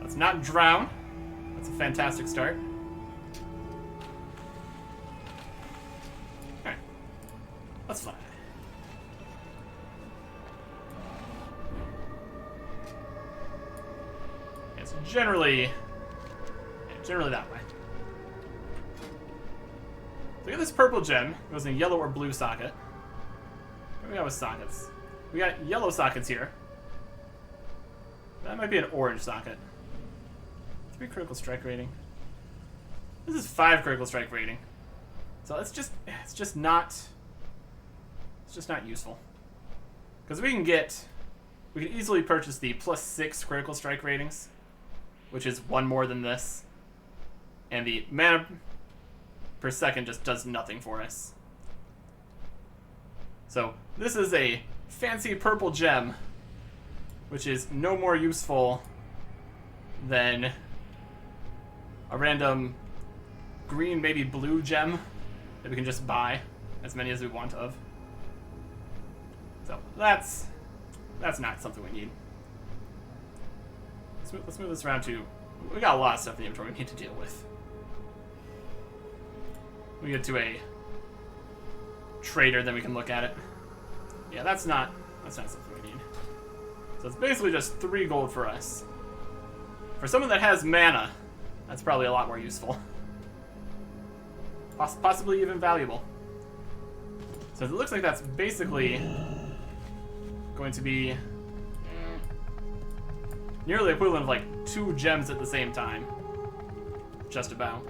Let's not drown. That's a fantastic start. Alright. Let's fly. It's generally that way. So we got this purple gem. It goes in a yellow or blue socket. What do we got with sockets? We got yellow sockets here. That might be an orange socket. 3 critical strike rating. This is 5 critical strike rating. So it's just not useful. Because we can easily purchase the +6 critical strike ratings, which is 1 more than this. And the mana per second just does nothing for us. So this is a fancy purple gem, which is no more useful than a random green, maybe blue gem that we can just buy as many as we want of. So that's not something we need. Let's move this around to... We got a lot of stuff in the inventory we need to deal with. We get to a trader, then we can look at it. Yeah, that's not something we need. So it's basically just 3 gold for us. For someone that has mana, that's probably a lot more useful. possibly even valuable. So it looks like that's basically going to be nearly equivalent of like 2 gems at the same time. Just about.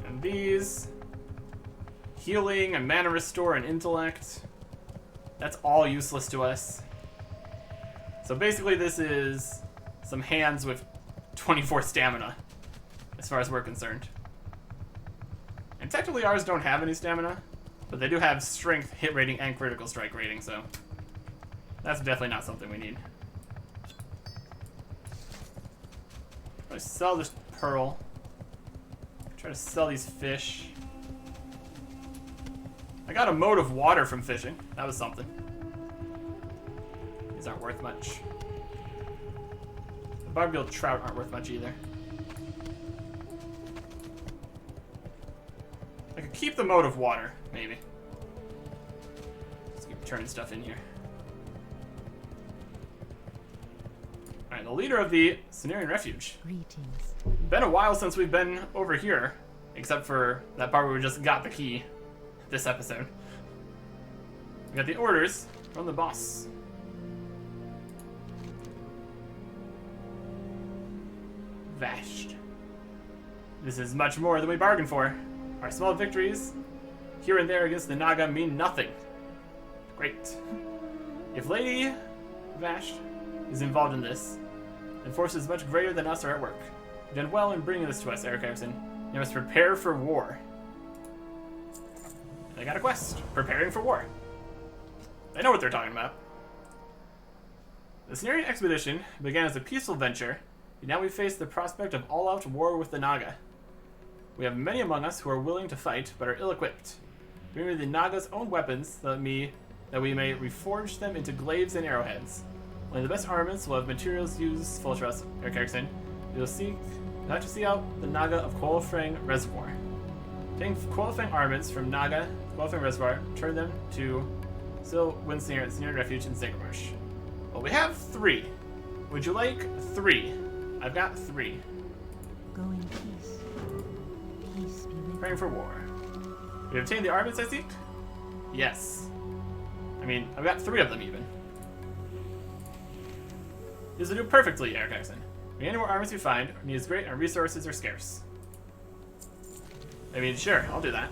And these, healing and mana restore and intellect, that's all useless to us. So basically this is some hands with 24 stamina, as far as we're concerned. And technically ours don't have any stamina, but they do have strength, hit rating, and critical strike rating, so that's definitely not something we need. Try to sell this pearl. Try to sell these fish. I got a mode of water from fishing. That was something. These aren't worth much. The barbelled trout aren't worth much either. I could keep the mode of water, maybe. Let's keep turning stuff in here. Alright, the leader of the Cenarian Refuge. Greetings. Been a while since we've been over here, except for that part where we just got the key this episode. We got the orders from the boss. Vashed. This is much more than we bargained for. Our small victories here and there against the Naga mean nothing. Great. If Lady Vashed is involved in this, then forces much greater than us are at work. You've done well in bringing this to us, Eric Erickson. You must prepare for war. And I got a quest. Preparing for war. I know what they're talking about. The Cenarian expedition began as a peaceful venture, and now we face the prospect of all-out war with the Naga. We have many among us who are willing to fight, but are ill-equipped. Bring me the Naga's own weapons, that we may reforge them into glaives and arrowheads. Only the best armaments will have materials useful to us, Eric Erickson. We will seek not to see out the Naga of Koalfang Reservoir. Take Koalfang armaments from Naga, Koalfang Reservoir, turn them to Cenarian Refuge in Zangarmarsh. Well, we have 3. Would you like 3? I've got 3. Go in peace. Peace be with Praying for war. We obtained the armaments I seek? Yes. I mean, I've got 3 of them even. These will do perfectly, Eric Erickson. Any more armaments you find are need as great and resources are scarce. I mean, sure, I'll do that.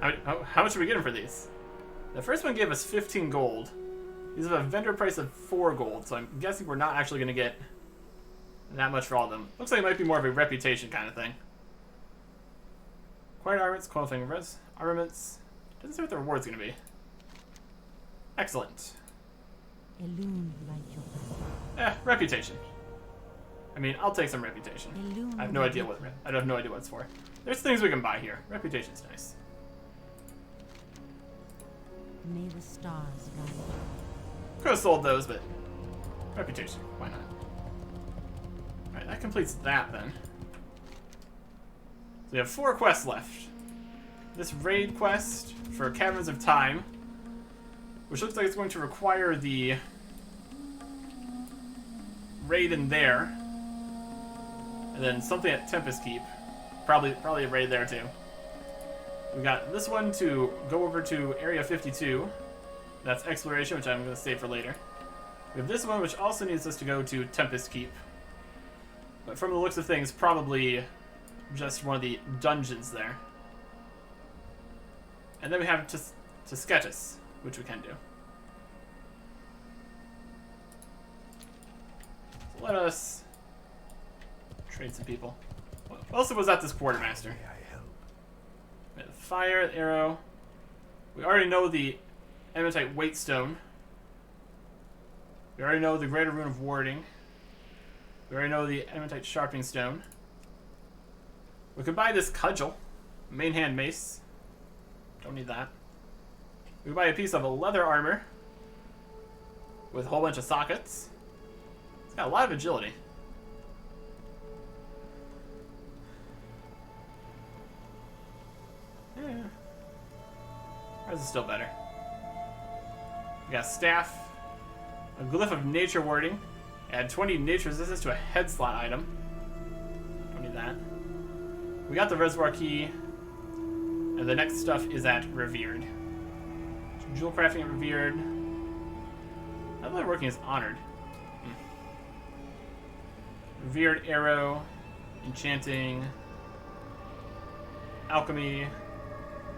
How much are we getting for these? The first one gave us 15 gold. These have a vendor price of 4 gold, so I'm guessing we're not actually going to get that much for all of them. Looks like it might be more of a reputation kind of thing. Acquired armaments, qualifying armaments. Doesn't say what the reward's going to be. Excellent. illumined like your Reputation. I mean, I'll take some reputation. I have no idea what it's for. There's things we can buy here. Reputation's nice. May the stars guide you. Could have sold those, but reputation, why not? Alright, that completes that then. So we have 4 quests left. This raid quest for Caverns of Time, which looks like it's going to require the raid in there, and then something at Tempest Keep. Probably a raid there too. We got this one to go over to Area 52. That's exploration, which I'm going to save for later. We have this one, which also needs us to go to Tempest Keep. But from the looks of things, probably just one of the dungeons there. And then we have Tisketis, which we can do. So let us trade some people. What else was at this quartermaster? May I help? We have the fire, the arrow. We already know the Emetite Waitstone. We already know the Greater Rune of Warding. We already know the Emetite Sharpening Stone. We could buy this cudgel, main hand mace. Don't need that. We could buy a piece of a leather armor with a whole bunch of sockets. It's got a lot of agility. Yeah. Ours is still better. We got staff, a glyph of nature warding, add 20 nature resistance to a head slot item. Don't need that. We got the reservoir key, and the next stuff is at Revered. Jewel crafting at Revered. How am I working as Honored? Revered arrow, enchanting, alchemy,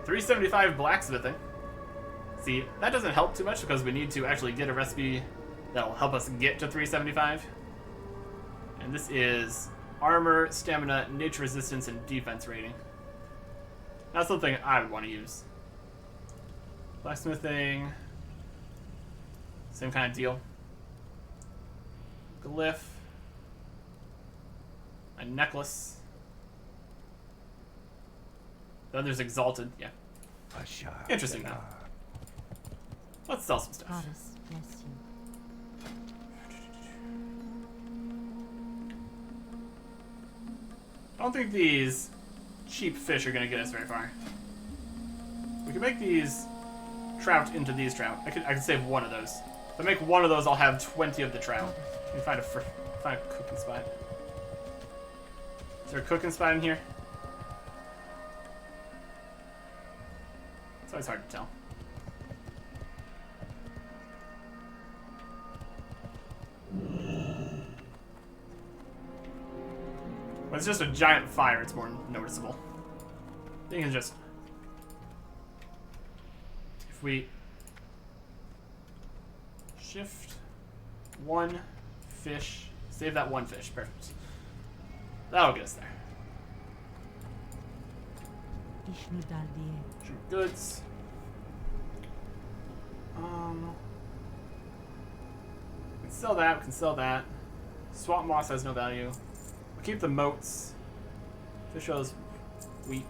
375 blacksmithing. See, that doesn't help too much because we need to actually get a recipe that'll help us get to 375. And this is armor, stamina, nature resistance, and defense rating. That's something I would want to use. Blacksmithing, same kind of deal. Glyph, a necklace. Then there's exalted, yeah. Interesting though. Let's sell some stuff. Goddess bless you. I don't think these cheap fish are going to get us very far. We can make these trout into these trout. I could save one of those. If I make one of those, I'll have 20 of the trout. Can you find a cooking spot? Is there a cooking spot in here? It's always hard to tell. When it's just a giant fire, it's more noticeable. I think it's just... If we... Shift... One fish... Save that one fish. Perfect. That'll get us there. Goods. We can sell that. We can sell that. Swamp moss has no value. We'll keep the moats. Fish oil's weak.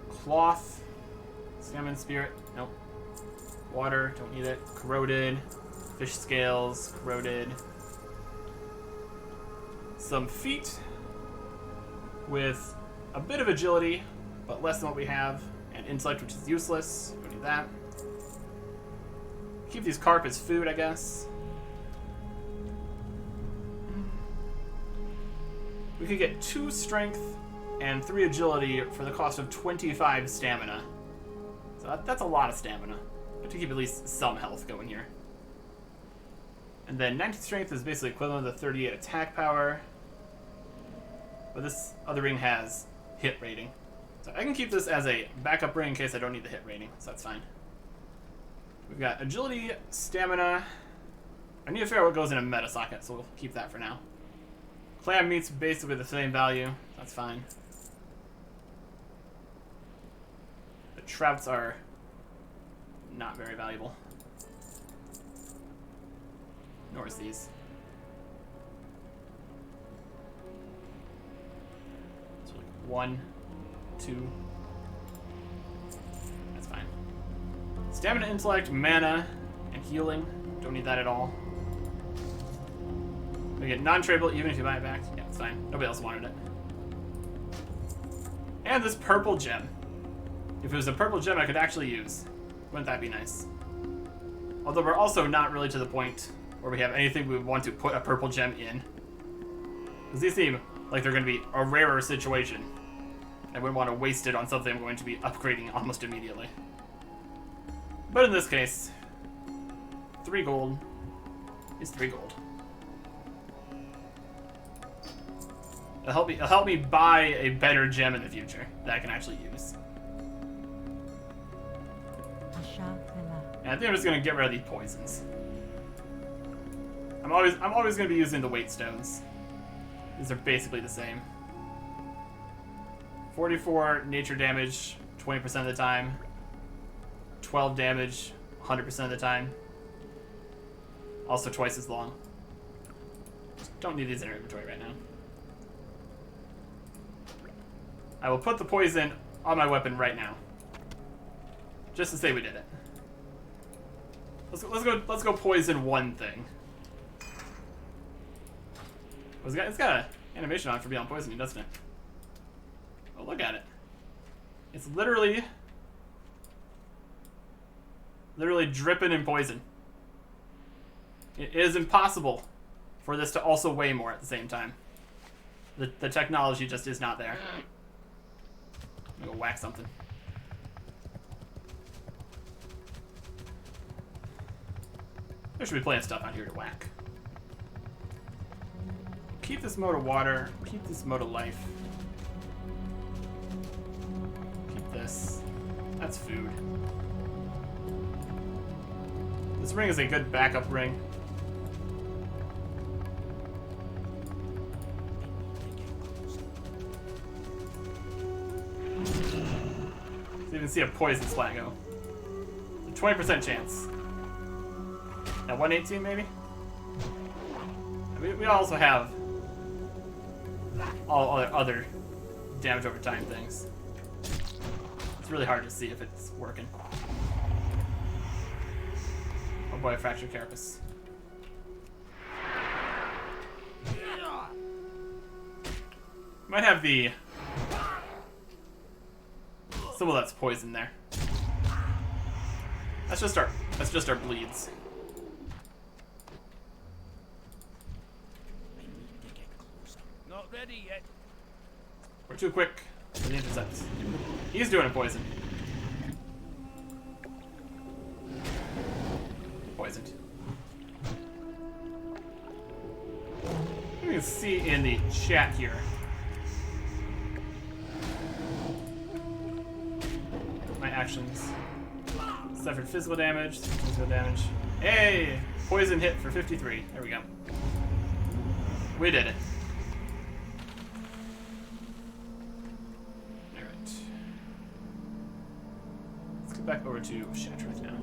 Cloth. Salmon spirit. Nope. Water. Don't need it. Corroded. Fish scales. Corroded. Some feet with a bit of agility, but less than what we have, and intellect, which is useless. Don't need that. Keep these carp as food, I guess. We could get 2 strength and 3 agility for the cost of 25 stamina. So that's a lot of stamina. Have to keep at least some health going here. And then 19 strength is basically equivalent to 38 attack power. But this other ring has hit rating. So I can keep this as a backup ring in case I don't need the hit rating, so that's fine. We've got agility, stamina. I need to figure out what goes in a meta socket, so we'll keep that for now. Clam meat's basically the same value. That's fine. The trouts are not very valuable. Nor is these. So like 1, 2. That's fine. Stamina, intellect, mana, and healing. Don't need that at all. We get non-tradable even if you buy it back. Yeah, it's fine. Nobody else wanted it. And this purple gem. If it was a purple gem I could actually use, wouldn't that be nice? Although we're also not really to the point where we have anything we would want to put a purple gem in. Because these seem like they're going to be a rarer situation. I wouldn't want to waste it on something I'm going to be upgrading almost immediately. But in this case, 3 gold is 3 gold. It'll help me buy a better gem in the future that I can actually use. And I think I'm just gonna get rid of these poisons. I'm always gonna be using the weight stones. These are basically the same. 44 nature damage 20% of the time. 12 damage 100% of the time. Also twice as long. Don't need these in our inventory right now. I will put the poison on my weapon right now. Just to say we did it. Let's go poison one thing. It's got an animation on it for beyond poisoning, doesn't it? Oh, look at it. It's literally dripping in poison. It is impossible for this to also weigh more at the same time. The technology just is not there. I'm gonna go whack something. There should be plenty of stuff out here to whack. Keep this mode of water. Keep this mode of life. Keep this. That's food. This ring is a good backup ring. So you can see a poison slaggo. A 20% chance. At 118 maybe? We also have all other damage over time things. It's really hard to see if it's working. Oh boy, fractured carapace. Might have the symbol that's poison there. That's just our bleeds. Not ready yet. We're too quick for the intercepts. He's doing a poison. Poisoned. You can see in the chat here. My actions. Suffered physical damage. Hey! Poison hit for 53. There we go. We did it. Alright. Let's get back over to Shattrath now.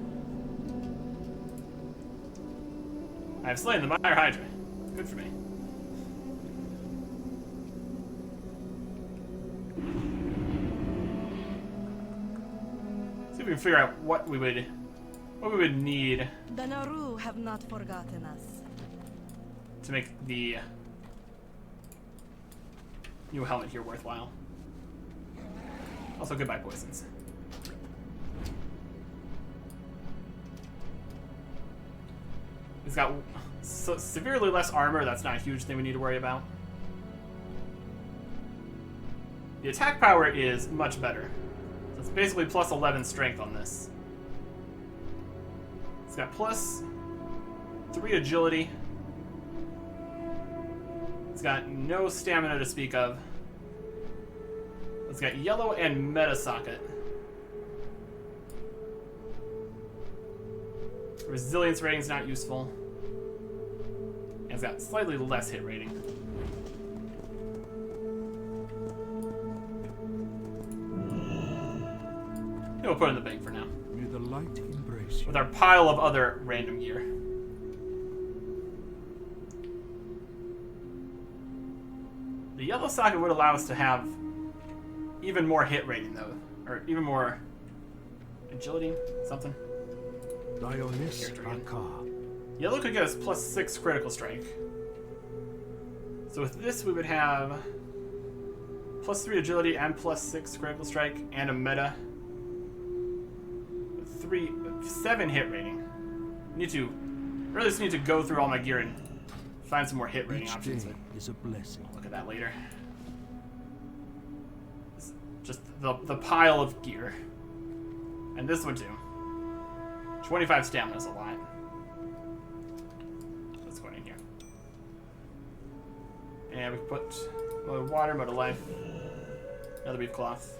I've slain the Mire Hydra. Good for me. See if we can figure out what we would need The Naru have not forgotten us. to make the new helmet here worthwhile. Also, goodbye poisons. He's got severely less armor. That's not a huge thing we need to worry about. The attack power is much better. So it's basically plus 11 strength on this. It's got plus 3 agility. It's got no stamina to speak of. It's got yellow and meta socket. Resilience rating is not useful. And it's got slightly less hit rating. We'll put it in the bank for now. May the light embrace you. With our pile of other random gear. The yellow socket would allow us to have even more hit rating though. Or even more agility, something. Dionis Character again. Akar. Yellow could get us plus 6 critical strike. So with this we would have plus 3 agility and plus 6 critical strike and a meta. 7 hit rating. Really just need to go through all my gear and find some more hit rating Each options. day is a blessing. I'll look at that later. It's just the pile of gear. And this one too. 25 stamina is a lot. Let's go in here. And we can put mode of water, mode of life, another beef cloth.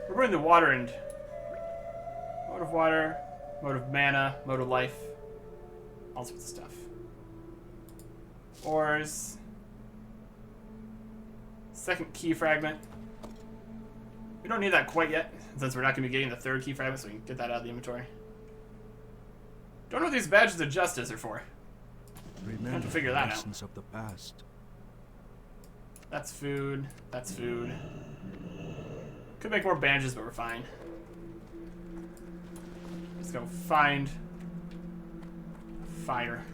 We're putting the water and mode of water, mode of mana, mode of life, all sorts of stuff. Ores. Second key fragment. We don't need that quite yet, since we're not going to be getting the third key fragment, so we can get that out of the inventory. Don't know what these badges of justice are for. Remember Have to figure that out. lessons of the past. That's food. That's food. Could make more bandages, but we're fine. Let's go find fire.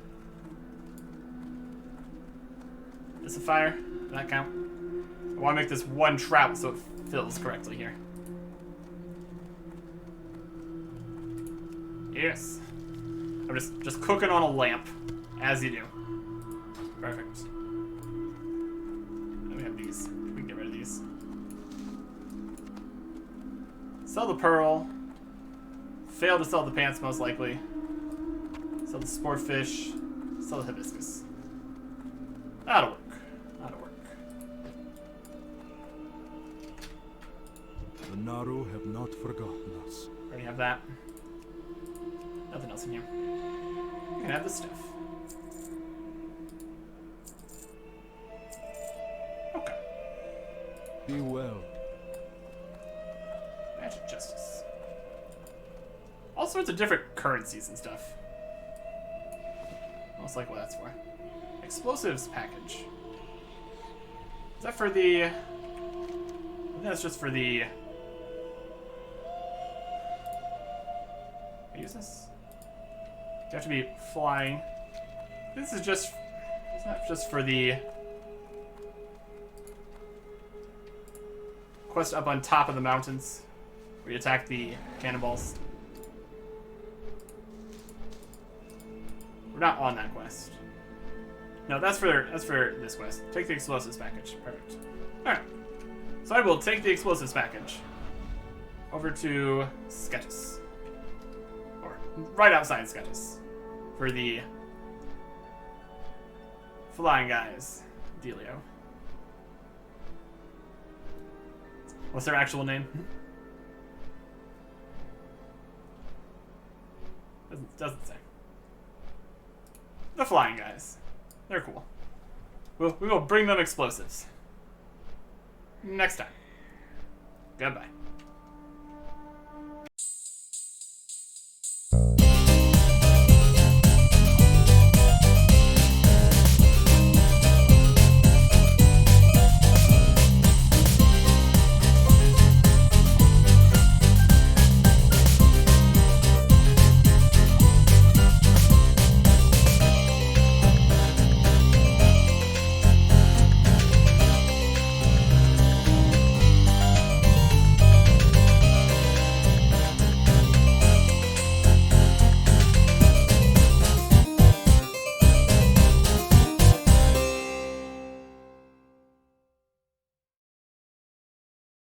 Is this a fire? Does that count? I want to make this one trout so it fills correctly here. Yes. I'm just cooking on a lamp, as you do. Perfect. these. We can get rid of these. Sell the pearl. Fail to sell the pants, most likely. Sell the sport fish. Sell the hibiscus. That'll work. That'll work. The Naru have not forgotten us. Already have that. Nothing else in here. You can have this stuff. Okay. Be well. Magic justice. All sorts of different currencies and stuff. Most like what that's for. Explosives package. Is that for the... I think that's just for the... Can I use this? Do you have to be flying? This is just... It's not just for the... Quest up on top of the mountains. Where you attack the cannonballs. We're not on that quest. No, that's for this quest. Take the explosives package. Perfect. Alright. So I will take the explosives package over to Sketches. Or right outside Sketches. For the flying guys. Dealio. What's their actual name? Doesn't say. The flying guys. They're cool. We will bring them explosives. Next time. Goodbye.